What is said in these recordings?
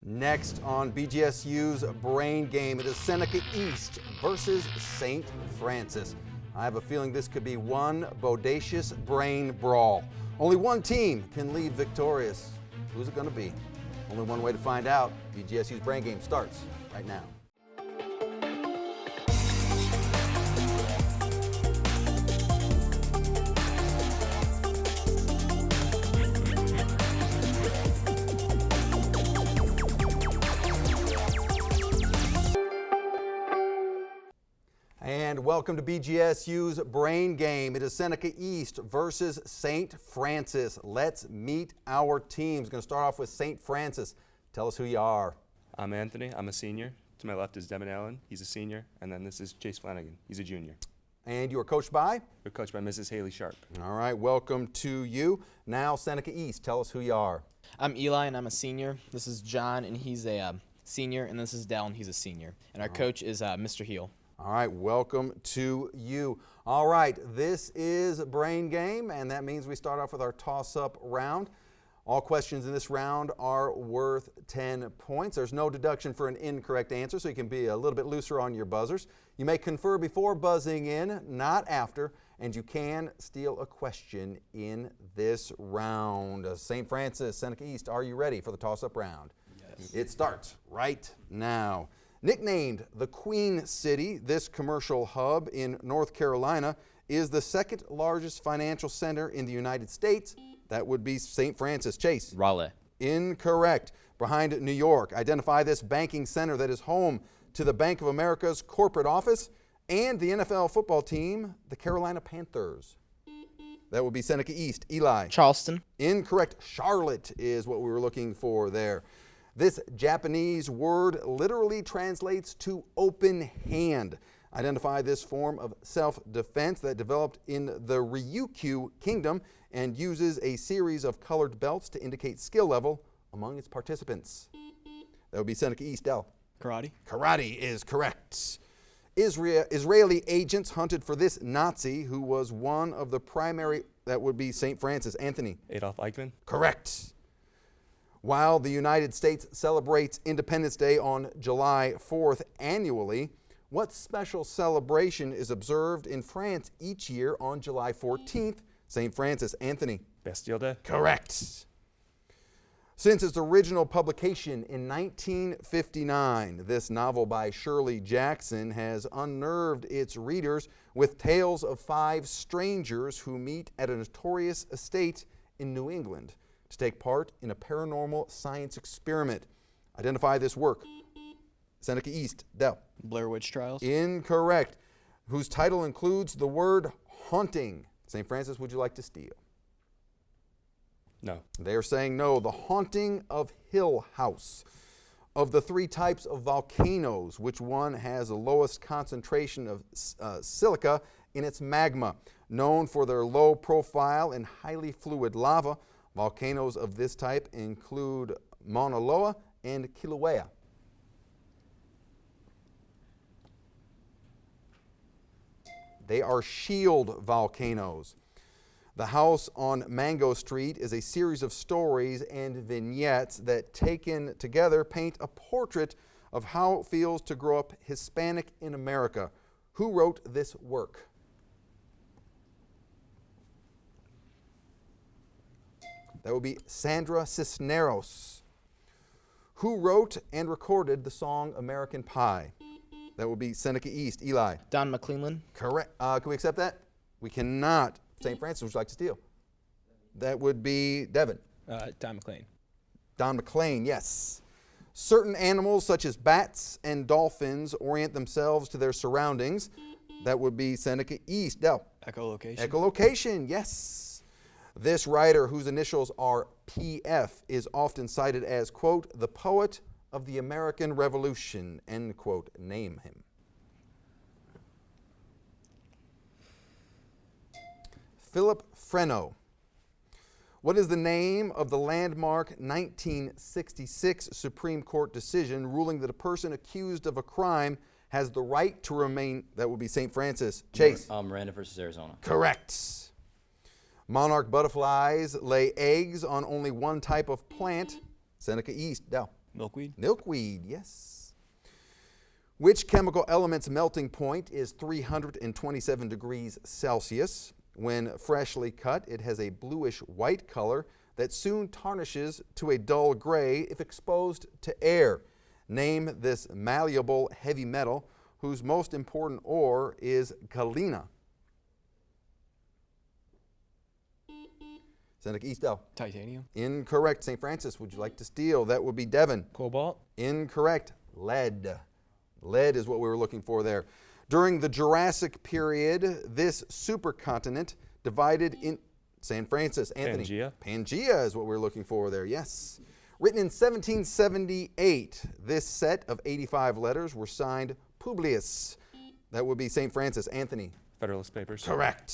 Next on BGSU's Brain Game, it is Seneca East versus St. Francis. I have a feeling this could be one bodacious brain brawl. Only one team can leave victorious. Who's it going to be? Only one way to find out. BGSU's Brain Game starts right now. And welcome to BGSU's Brain Game. It is Seneca East versus St. Francis. Let's meet our teams. Going to start off with St. Francis. Tell us who you are. I'm Anthony. I'm a senior. To my left is Devin Allen. He's a senior. And then this is Chase Flanagan. He's a junior. And you are coached by? We're coached by Mrs. Haley Sharp. All right, welcome to you. Now Seneca East, tell us who you are. I'm Eli and I'm a senior. This is John and he's a senior. And this is Dell and he's a senior. And our coach is Mr. Heel. All right, welcome to you. All right, this is Brain Game, and that means we start off with our toss-up round. All questions in this round are worth 10 points. There's no deduction for an incorrect answer, so you can be a little bit looser on your buzzers. You may confer before buzzing in, not after, and you can steal a question in this round. St. Francis, Seneca East, are you ready for the toss-up round? Yes. It starts right now. Nicknamed the Queen City, this commercial hub in North Carolina is the second largest financial center in the United States. That would be St. Francis. Chase. Raleigh. Incorrect. Behind New York. Identify this banking center that is home to the Bank of America's corporate office and the NFL football team, the Carolina Panthers. That would be Seneca East. Eli. Charleston. Incorrect. Charlotte is what we were looking for there. This Japanese word literally translates to open hand. Identify this form of self-defense that developed in the Ryukyu Kingdom and uses a series of colored belts to indicate skill level among its participants. That would be Seneca East. Dell. Karate. Karate is correct. Israeli agents hunted for this Nazi who was one of the primary, that would be St. Francis. Anthony. Adolf Eichmann. Correct. While the United States celebrates Independence Day on July 4th annually, what special celebration is observed in France each year on July 14th? St. Francis. Anthony. Bastille Day. Correct. Since its original publication in 1959, this novel by Shirley Jackson has unnerved its readers with tales of 5 strangers who meet at a notorious estate in New England to take part in a paranormal science experiment. Identify this work. Seneca East. Dell. Blair Witch Trials. Incorrect. Whose title includes the word haunting. St. Francis, would you like to steal? No. They are saying no. The Haunting of Hill House. Of the 3 types of volcanoes, which one has the lowest concentration of silica in its magma? Known for their low profile and highly fluid lava, volcanoes of this type include Mauna Loa and Kilauea. They are shield volcanoes. The House on Mango Street is a series of stories and vignettes that, taken together, paint a portrait of how it feels to grow up Hispanic in America. Who wrote this work? That would be Sandra Cisneros. Who wrote and recorded the song American Pie? That would be Seneca East. Eli. Don McClellan. Correct. Can we accept that? We cannot. St. Francis, would you like to steal? That would be Devin. Don McLean. Don McLean, yes. Certain animals such as bats and dolphins orient themselves to their surroundings. That would be Seneca East. Dell. Echolocation. Echolocation, yes. This writer, whose initials are PF, is often cited as, quote, the poet of the American Revolution, end quote. Name him. Philip Freno. What is the name of the landmark 1966 Supreme Court decision ruling that a person accused of a crime has the right to remain? That would be St. Francis. Chase. Miranda versus Arizona. Correct. Monarch butterflies lay eggs on only one type of plant. Seneca East. Dell. Milkweed. Milkweed, yes. Which chemical element's melting point is 327 degrees Celsius? When freshly cut, it has a bluish-white color that soon tarnishes to a dull gray if exposed to air. Name this malleable heavy metal whose most important ore is galena. Seneca East. Titanium. Incorrect. St. Francis, would you like to steal? That would be Devon. Cobalt. Incorrect. Lead. Lead is what we were looking for there. During the Jurassic period, this supercontinent divided in San Francis. Anthony. Pangea. Pangea is what we were looking for there, yes. Written in 1778, this set of 85 letters were signed Publius. That would be St. Francis. Anthony. Federalist Papers. Correct.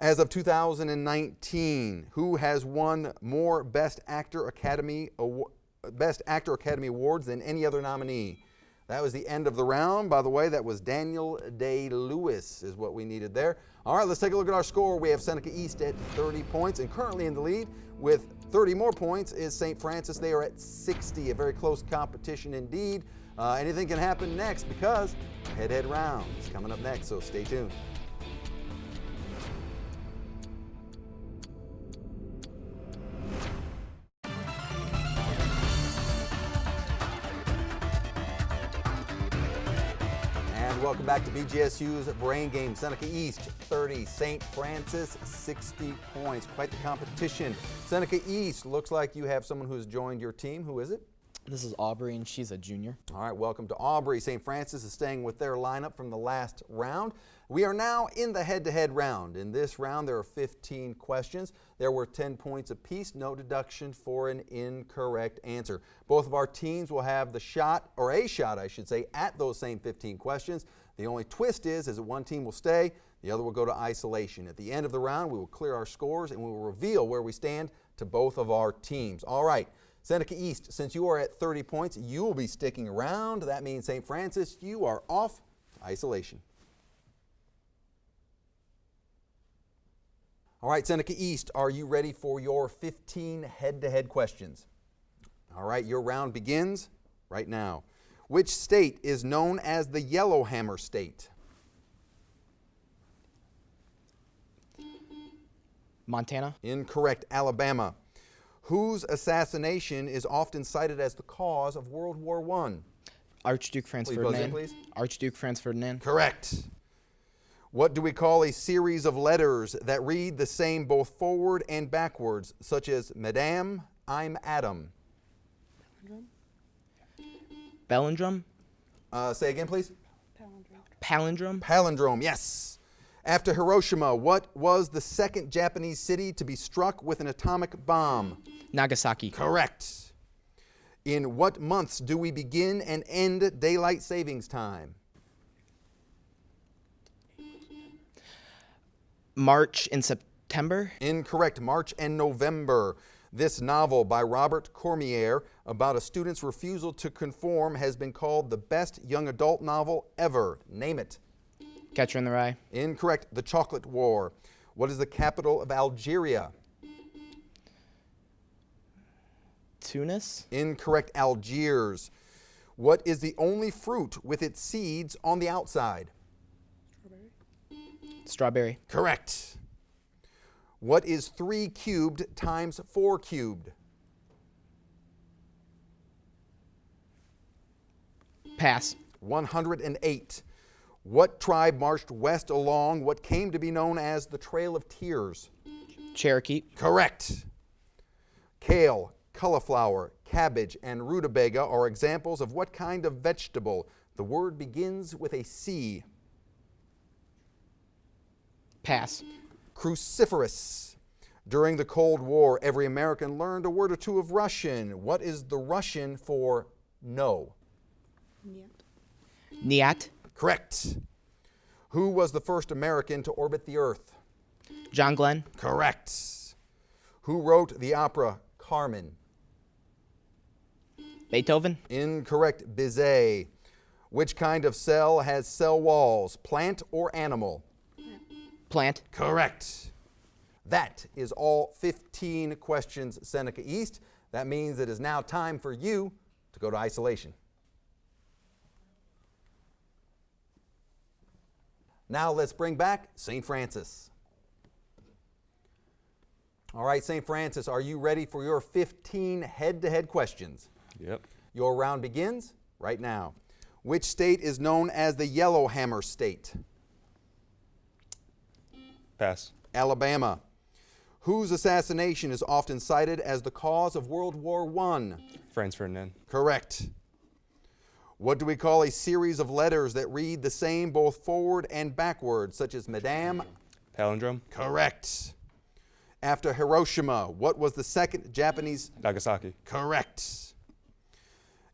As of 2019, who has won more Best Actor Academy Awards than any other nominee? That was the end of the round. By the way, that was Daniel Day-Lewis is what we needed there. All right, let's take a look at our score. We have Seneca East at 30 points, and currently in the lead with 30 more points is St. Francis. They are at 60, a very close competition indeed. Anything can happen next because head-to-head round is coming up next, so stay tuned. Welcome back to BGSU's Brain Game. Seneca East 30, St. Francis 60 points. Quite the competition. Seneca East, looks like you have someone who's joined your team. Who is it? This is Aubrey, and she's a junior. All right, welcome to Aubrey. St. Francis is staying with their lineup from the last round. We are now in the head-to-head round. In this round, there are 15 questions. There were 10 points apiece, no deduction for an incorrect answer. Both of our teams will have the shot, or a shot, I should say, at those same 15 questions. The only twist is that one team will stay, the other will go to isolation. At the end of the round, we will clear our scores and we will reveal where we stand to both of our teams. All right, Seneca East, since you are at 30 points, you will be sticking around. That means St. Francis, you are off isolation. All right, Seneca East, are you ready for your 15 head-to-head questions? All right, your round begins right now. Which state is known as the Yellowhammer State? Montana. Incorrect. Alabama. Whose assassination is often cited as the cause of World War I? Archduke Franz Will you buzz in, Ferdinand. please? Archduke Franz Ferdinand. Correct. What do we call a series of letters that read the same both forward and backwards, such as Madame, I'm Adam? Palindrome. Say again, please. Palindrome. Palindrome, yes. After Hiroshima, what was the second Japanese city to be struck with an atomic bomb? Nagasaki. Correct. In what months do we begin and end daylight savings time? March and September. Incorrect. March and November. This novel by Robert Cormier about a student's refusal to conform has been called the best young adult novel ever. Name it. Catcher in the Rye. Incorrect. The Chocolate War. What is the capital of Algeria? Tunis. Incorrect. Algiers. What is the only fruit with its seeds on the outside? Strawberry. Correct. What is 3 cubed times 4 cubed? Pass. 108. What tribe marched west along what came to be known as the Trail of Tears? Cherokee. Correct. Kale, cauliflower, cabbage, and rutabaga are examples of what kind of vegetable? The word begins with a C. Pass. Cruciferous. During the Cold War, every American learned a word or two of Russian. What is the Russian for no? Nyat. Correct. Who was the first American to orbit the Earth? John Glenn. Correct. Who wrote the opera Carmen? Beethoven. Incorrect. Bizet. Which kind of cell has cell walls, plant or animal? Plant. Correct. That is all 15 questions, Seneca East. That means it is now time for you to go to isolation. Now let's bring back St. Francis. All right, St. Francis, are you ready for your 15 head-to-head questions? Yep. Your round begins right now. Which state is known as the Yellowhammer State? Pass. Alabama. Whose assassination is often cited as the cause of World War I? Franz Ferdinand. Correct. What do we call a series of letters that read the same both forward and backward, such as Madame? Palindrome. Correct. After Hiroshima, what was the second Japanese? Nagasaki. Correct.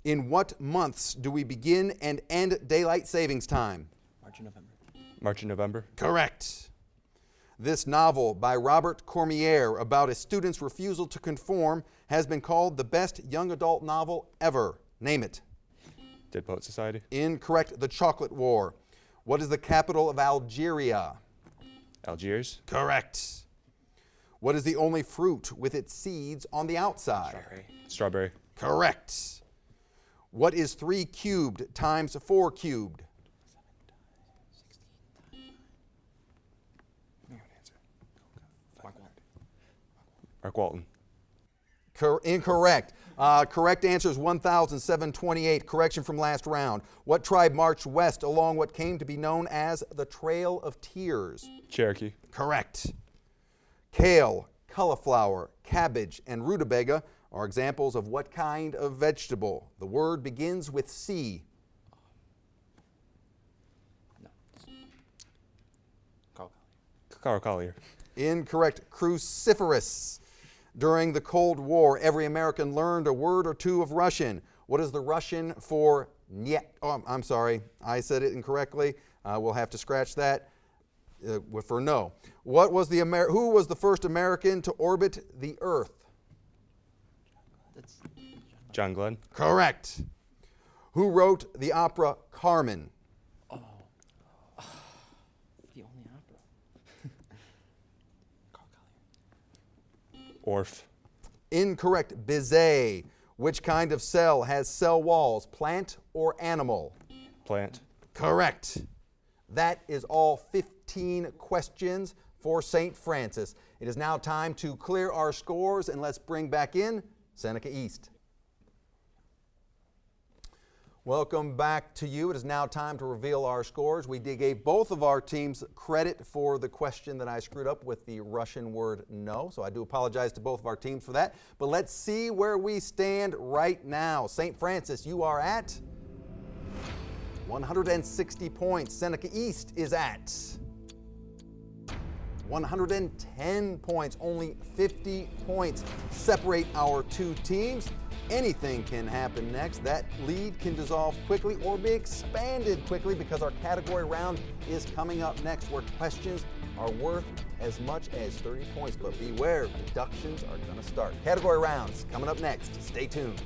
In what months do we begin and end daylight savings time? March and November. March and November. Correct. This novel by Robert Cormier about a student's refusal to conform has been called the best young adult novel ever. Name it. Dead Poet Society. Incorrect. The Chocolate War. What is the capital of Algeria? Algiers. Correct. What is the only fruit with its seeds on the outside? Strawberry. Correct. What is 3 cubed times 4 cubed? Mark Walton. Incorrect. Correct answer is 1,728. Correction from last round. What tribe marched west along what came to be known as the Trail of Tears? Cherokee. Correct. Kale, cauliflower, cabbage, and rutabaga are examples of what kind of vegetable? The word begins with C. Carl Collier. Incorrect. Cruciferous. During the Cold War, every American learned a word or two of Russian. What is the Russian for niet? Oh, I'm sorry. I said it incorrectly. We'll have to scratch that for no. Who was the first American to orbit the Earth? John Glenn. Correct. Who wrote the opera Carmen? The only opera. Orff. Incorrect. Bizet. Which kind of cell has cell walls, plant or animal? Plant. Correct. That is all 15 questions for St. Francis. It is now time to clear our scores, and let's bring back in Seneca East. Welcome back to you. It is now time to reveal our scores. We gave both of our teams credit for the question that I screwed up with the Russian word no, so I do apologize to both of our teams for that. But let's see where we stand right now. St. Francis, you are at 160 points. Seneca East is at 110 points. Only 50 points separate our two teams. Anything can happen next. That lead can dissolve quickly or be expanded quickly because our category round is coming up next, where questions are worth as much as 30 points. But beware, deductions are going to start. Category rounds coming up next. Stay tuned.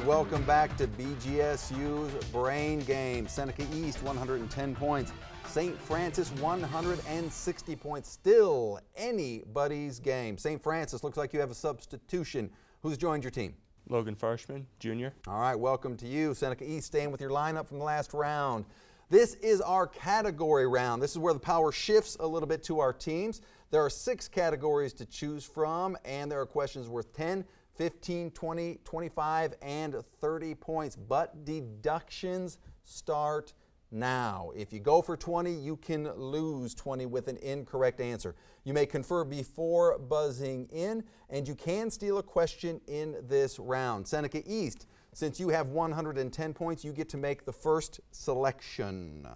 Welcome back to BGSU's Brain Game. Seneca East, 110 points. St. Francis, 160 points. Still anybody's game. St. Francis, looks like you have a substitution. Who's joined your team? Logan Farshman, Jr. All right, welcome to you. Seneca East staying with your lineup from the last round. This is our category round. This is where the power shifts a little bit to our teams. There are 6 categories to choose from, and there are questions worth 10, 15, 20, 25, and 30 points, but deductions start now. If you go for 20, you can lose 20 with an incorrect answer. You may confer before buzzing in, and you can steal a question in this round. Seneca East, since you have 110 points, you get to make the first selection.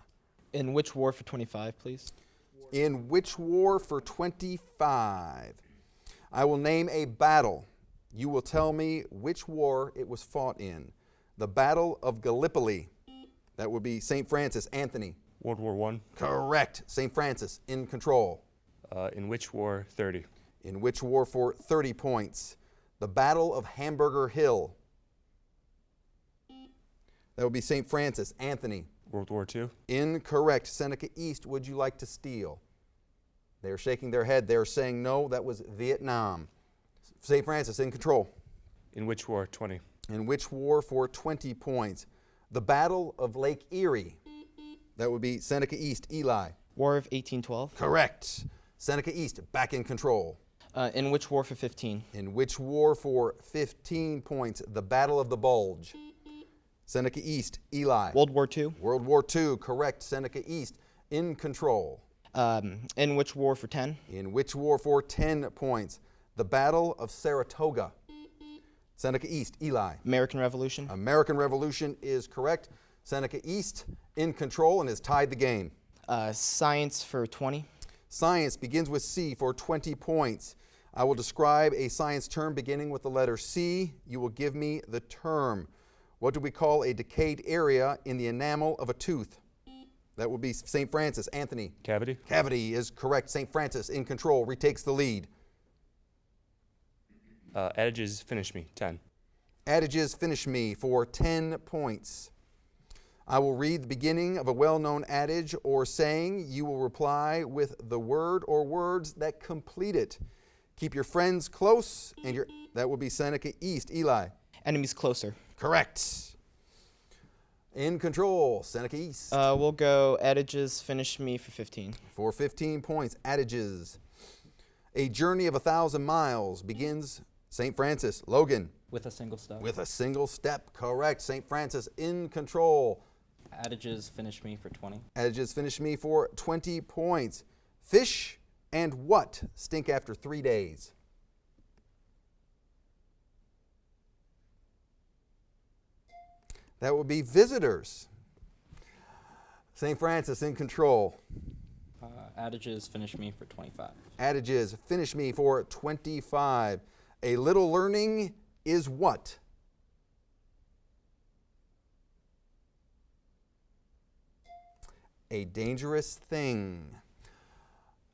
In which war for 25, please? In which war for 25? I will name a battle. You will tell me which war it was fought in. The Battle of Gallipoli. That would be St. Francis. Anthony. World War I. Correct. St. Francis, in control. In which war? 30. In which war for 30 points? The Battle of Hamburger Hill. That would be St. Francis. Anthony. World War II. Incorrect. Seneca East, would you like to steal? They're shaking their head. They're saying no, that was Vietnam. St. Francis in control. In which war? 20. In which war for 20 points? The Battle of Lake Erie. That would be Seneca East. Eli. War of 1812. Correct. Seneca East back in control. In which war for 15? In which war for 15 points? The Battle of the Bulge. Seneca East. Eli. World War II. World War II. Correct. Seneca East in control. In which war for 10? In which war for 10 points? The Battle of Saratoga. Seneca East. Eli. American Revolution. American Revolution is correct. Seneca East in control and has tied the game. Science for 20. Science begins with C for 20 points. I will describe a science term beginning with the letter C. You will give me the term. What do we call a decayed area in the enamel of a tooth? That would be St. Francis. Anthony. Cavity. Cavity is correct. St. Francis in control, retakes the lead. Adages finish me. 10. Adages finish me for 10 points. I will read the beginning of a well-known adage or saying. You will reply with the word or words that complete it. Keep your friends close, and that will be Seneca East. Eli. Enemies closer. Correct. In control, Seneca East. We'll go adages finish me for 15. For 15 points, adages. A journey of 1,000 miles begins, St. Francis. Logan. With a single step. With a single step, correct. St. Francis in control. Adages finish me for 20. Adages finish me for 20 points. Fish and what stink after 3 days? That would be visitors. St. Francis in control. Adages finish me for 25. Adages finish me for 25. A little learning is what? A dangerous thing.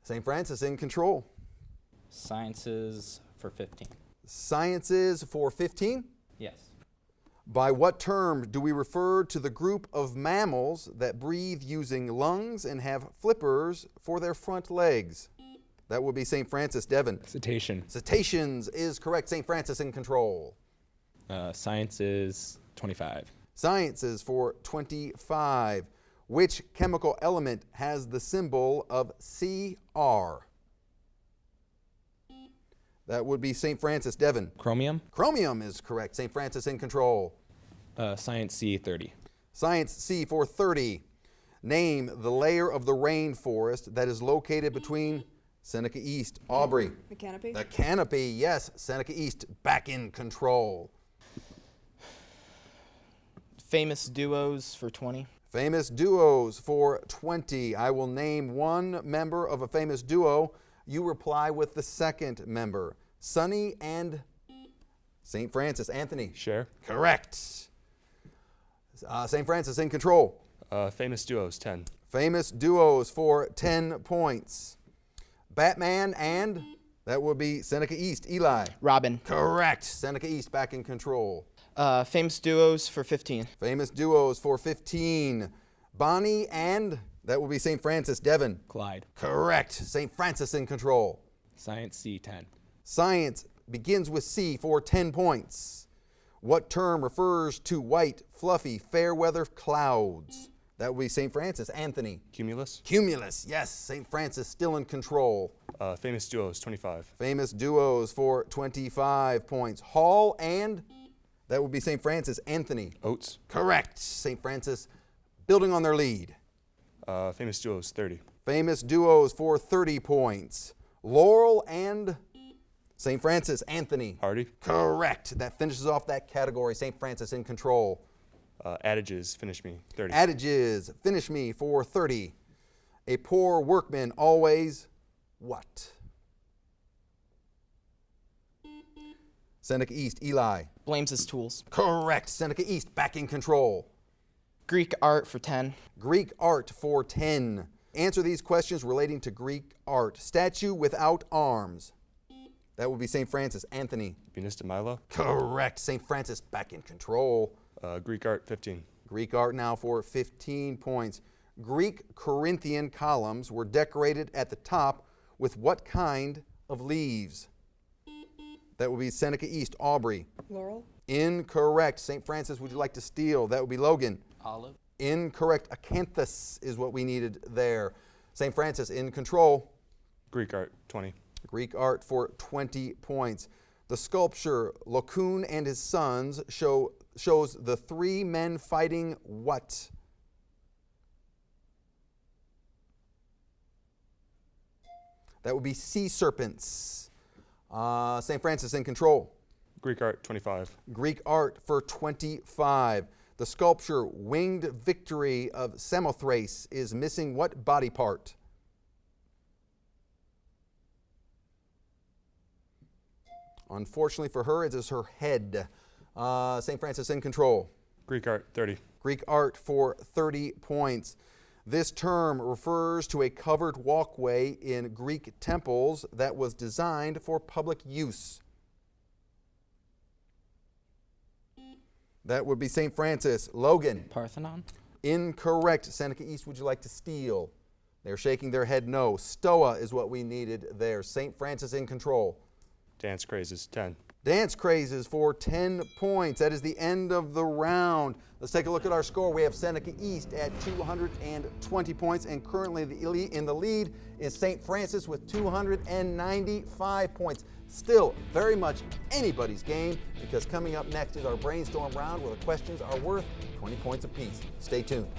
St. Francis in control. Sciences for 15. Sciences for 15. Yes. By what term do we refer to the group of mammals that breathe using lungs and have flippers for their front legs? That would be St. Francis. Devon. Cetacean. Cetaceans is correct. St. Francis in control. Sciences 25. Sciences for 25. Which chemical element has the symbol of Cr? That would be St. Francis. Devon. Chromium. Chromium is correct. St. Francis in control. Science C 30. Science C for 30. Name the layer of the rainforest that is located between Seneca East. Aubrey. The canopy? The canopy, yes. Seneca East back in control. Famous duos for 20. Famous duos for 20. I will name one member of a famous duo. You reply with the second member. Sonny and St. Francis. Anthony. Cher. Correct. St. Francis in control. Famous duos. 10. Famous duos for 10 points. Batman and, that would be Seneca East. Eli. Robin. Correct. Seneca East back in control. Famous duos for 15. Famous duos for 15. Bonnie and, that will be St. Francis. Devon. Clyde. Correct. St. Francis in control. Science C 10. Science begins with C for 10 points. What term refers to white, fluffy, fair weather clouds? That would be St. Francis. Anthony. Cumulus. Cumulus. Yes, St. Francis still in control. Famous duos. 25. Famous duos for 25 points. Hall and, that would be St. Francis. Anthony. Oates. Correct. St. Francis building on their lead. Famous duos. 30. Famous duos for 30 points. Laurel and St. Francis. Anthony. Hardy. Correct. That finishes off that category. St. Francis in control. Adages finish me. 30. Adages finish me for 30. A poor workman always what? Seneca East. Eli. Blames his tools. Correct. Seneca East back in control. Greek art for 10. Greek art for 10. Answer these questions relating to Greek art. Statue without arms. That would be St. Francis. Anthony. Venus de Milo. Correct. St. Francis back in control. Greek art. 15. Greek art now for 15 points. Greek Corinthian columns were decorated at the top with what kind of leaves? That would be Seneca East. Aubrey. Laurel. Incorrect. St. Francis, would you like to steal? That would be Logan. Olive. Incorrect. Acanthus is what we needed there. St. Francis in control. Greek art, 20. Greek art for 20 points. The sculpture Laocoon and his sons shows the three men fighting what? That would be sea serpents. St. Francis in control. Greek art, 25. Greek art for 25. The sculpture Winged Victory of Samothrace is missing what body part? Unfortunately for her, it is her head. St. Francis in control. Greek art, 30. Greek art for 30 points. This term refers to a covered walkway in Greek temples that was designed for public use. That would be St. Francis. Logan. Parthenon. Incorrect. Seneca East, would you like to steal? They're shaking their head no. Stoa is what we needed there. St. Francis in control. Dance crazes, 10. Dance crazes for 10 points. That is the end of the round. Let's take a look at our score. We have Seneca East at 220 points, and currently in the lead is St. Francis with 295 points. Still very much anybody's game, because coming up next is our Brainstorm Round where the questions are worth 20 points apiece. Stay tuned.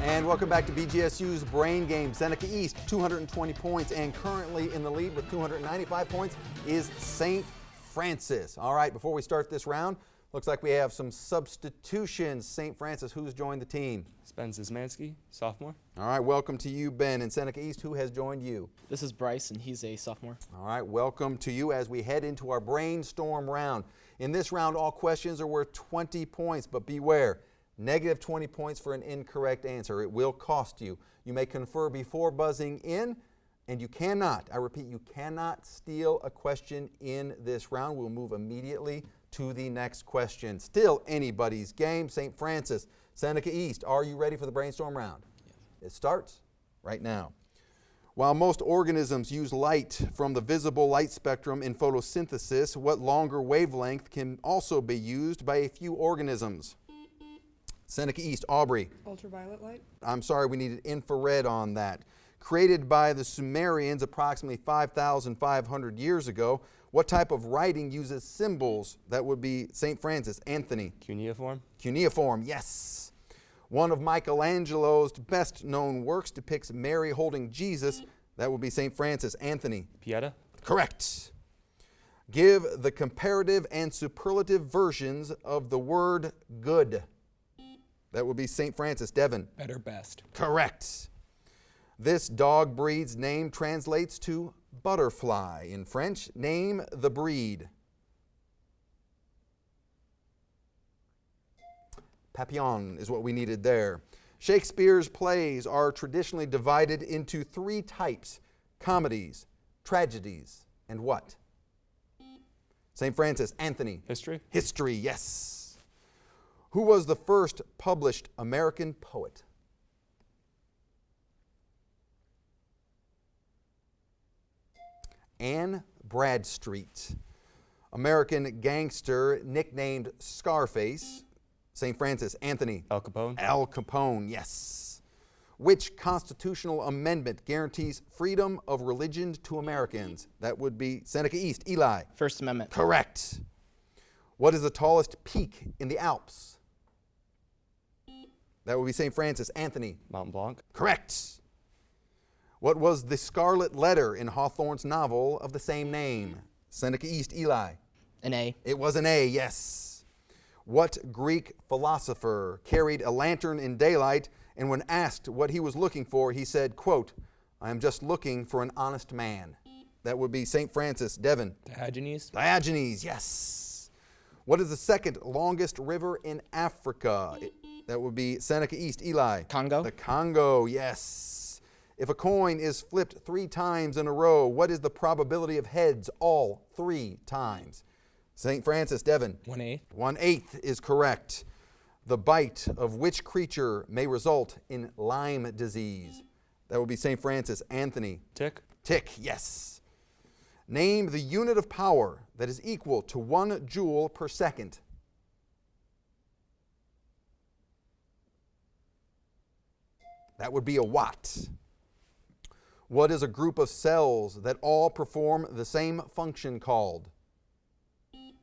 And welcome back to BGSU's Brain Game. Seneca East, 220 points, and currently in the lead with 295 points is St. Francis. All right, before we start this round, looks like we have some substitutions. St. Francis, who's joined the team? Ben Zismansky, sophomore. All right, welcome to you, Ben. And Seneca East, who has joined you? This is Bryce, and he's a sophomore. All right, welcome to you as we head into our Brainstorm Round. In this round, all questions are worth 20 points, but beware. Negative 20 points for an incorrect answer. It will cost you. You may confer before buzzing in, and you cannot, I repeat, you cannot steal a question in this round. We'll move immediately to the next question. Still anybody's game. St. Francis, Seneca East, are you ready for the Brainstorm Round? Yes. It starts right now. While most organisms use light from the visible light spectrum in photosynthesis, what longer wavelength can also be used by a few organisms? Seneca East, Aubrey. Ultraviolet light. I'm sorry, we needed infrared on that. Created by the Sumerians approximately 5,500 years ago, what type of writing uses symbols? That would be St. Francis. Anthony. Cuneiform. Cuneiform, yes. One of Michelangelo's best known works depicts Mary holding Jesus. That would be St. Francis. Anthony. Pieta. Correct. Give the comparative and superlative versions of the word good. That would be St. Francis. Devin. Better, best. Correct. This dog breed's name translates to butterfly in French. Name the breed. Papillon is what we needed there. Shakespeare's plays are traditionally divided into three types: comedies, tragedies, and what? St. Francis. Anthony. History. History, yes. Who was the first published American poet? Anne Bradstreet. American gangster nicknamed Scarface. St. Francis. Anthony. Al Capone. Al Capone, yes. Which constitutional amendment guarantees freedom of religion to Americans? That would be Seneca East. Eli. First Amendment. Correct. What is the tallest peak in the Alps? That would be St. Francis. Anthony. Mont Blanc. Correct. What was the scarlet letter in Hawthorne's novel of the same name? Seneca East. Eli. An A. It was an A, yes. What Greek philosopher carried a lantern in daylight, and when asked what he was looking for, he said, quote, "I am just looking for an honest man." That would be St. Francis. Devin. Diogenes. Diogenes, yes. What is the second longest river in Africa? That would be Seneca East. Eli. Congo. The Congo, yes. If a coin is flipped 3 times in a row, what is the probability of heads all 3 times? St. Francis. Devin. 1/8. 1/8 is correct. The bite of which creature may result in Lyme disease? That would be St. Francis. Anthony. Tick. Tick, yes. Name the unit of power that is equal to 1 joule per second. That would be a watt. What is a group of cells that all perform the same function called? St.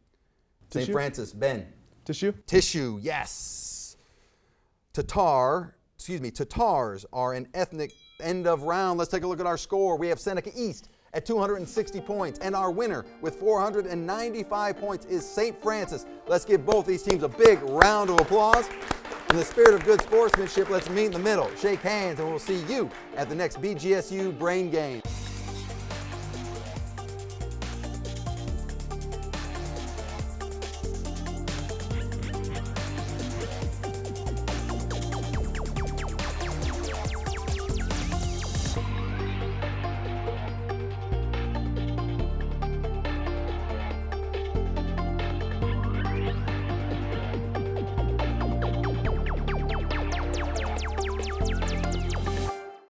Tissue? Francis. Ben. Tissue? Tissue, yes. Tatars are an ethnic end of round. Let's take a look at our score. We have Seneca East at 260 points, and our winner with 495 points is St. Francis. Let's give both these teams a big round of applause. In the spirit of good sportsmanship, let's meet in the middle, shake hands, and we'll see you at the next BGSU Brain Game.